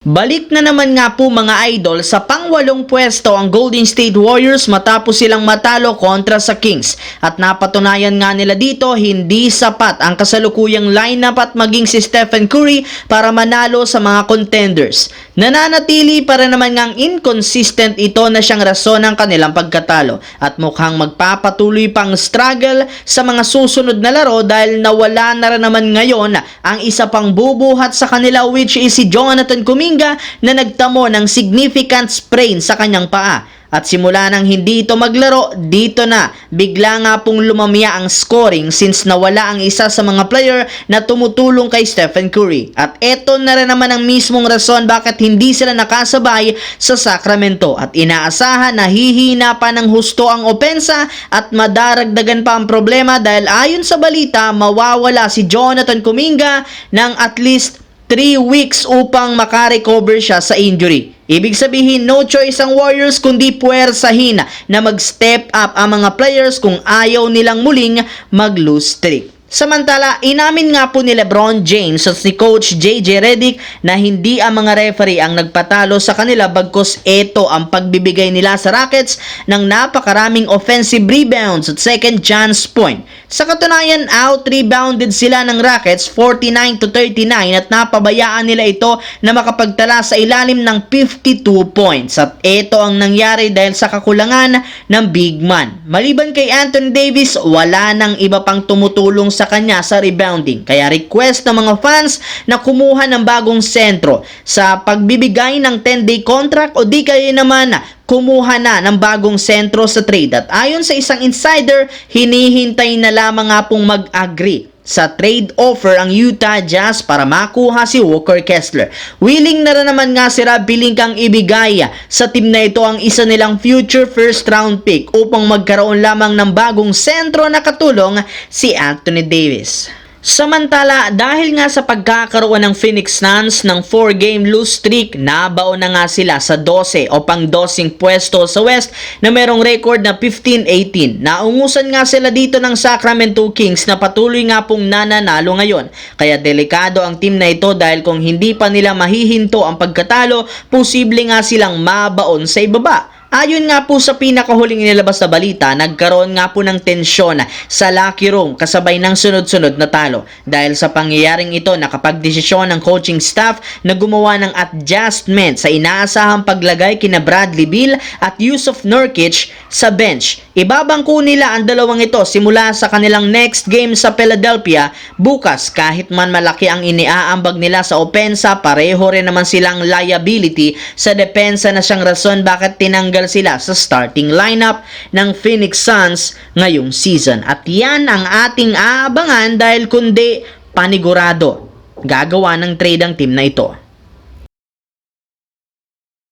Balik na naman nga po mga idol sa pang-8 pwesto ang Golden State Warriors matapos silang matalo kontra sa Kings. At napatunayan nga nila dito hindi sapat ang kasalukuyang lineup at maging si Stephen Curry para manalo sa mga contenders. Nananatili para naman ngang inconsistent ito na siyang rason ng kanilang pagkatalo at mukhang magpapatuloy pang struggle sa mga susunod na laro dahil nawala na rin naman ngayon ang isa pang bubuhat sa kanila which is si Jonathan Kuminga na nagtamo ng significant sprain sa kanyang paa. At simula nang hindi ito maglaro, dito na bigla nga pong lumamya ang scoring since nawala ang isa sa mga player na tumutulong kay Stephen Curry. At eto na rin naman ang mismong rason bakit hindi sila nakasabay sa Sacramento. At inaasahan na hihina pa ng husto ang opensa at madaragdagan pa ang problema dahil ayon sa balita, mawawala si Jonathan Kuminga ng at least 3 weeks upang makarecover siya sa injury. Ibig sabihin, no choice ang Warriors kundi puwersahin na mag-step up ang mga players kung ayaw nilang muling mag-lose streak. Samantala, inamin nga po ni LeBron James at si Coach JJ Redick na hindi ang mga referee ang nagpatalo sa kanila bagkus ito ang pagbibigay nila sa Rockets ng napakaraming offensive rebounds at second chance point. Sa katunayan, out-rebounded sila ng Rockets 49-39 at napabayaan nila ito na makapagtala sa ilalim ng 52 points. At ito ang nangyari dahil sa kakulangan ng big man. Maliban kay Anthony Davis, wala nang iba pang tumutulong sa kanya sa rebounding. Kaya request ng mga fans na kumuha ng bagong sentro sa pagbibigay ng 10-day contract o di kaya naman kumuha na ng bagong sentro sa trade. At ayon sa isang insider, hinihintay na lamang nga pong mag-agree sa trade offer ang Utah Jazz para makuha si Walker Kessler. Willing na rin naman nga si Rob Pelinka ang ibigay sa team na ito ang isa nilang future first round pick upang magkaroon lamang ng bagong sentro na katulong si Anthony Davis. Samantala, dahil nga sa pagkakaroon ng Phoenix Suns ng 4-game lose streak, nabaon na nga sila sa 12 o pang-12 pwesto sa West na merong record na 15-18. Naungusan nga sila dito ng Sacramento Kings na patuloy nga pong nananalo ngayon. Kaya delikado ang team na ito dahil kung hindi pa nila mahihinto ang pagkatalo, posible nga silang mabaon sa ibaba. Ayon nga po sa pinakahuling nilabas na balita, nagkaroon nga po ng tensyon sa locker room kasabay ng sunod-sunod na talo. Dahil sa pangyayaring ito, nakapagdesisyon ng coaching staff na gumawa ng adjustment sa inaasahang paglagay kina Bradley Beal at Jusuf Nurkic sa bench. Ibabangko nila ang dalawang ito simula sa kanilang next game sa Philadelphia bukas. Kahit man malaki ang iniaambag nila sa opensa, pareho rin naman silang liability sa depensa na siyang rason bakit tinanggal sila sa starting lineup ng Phoenix Suns ngayong season. At yan ang ating aabangan dahil kundi panigurado gagawa ng trade ang team na ito.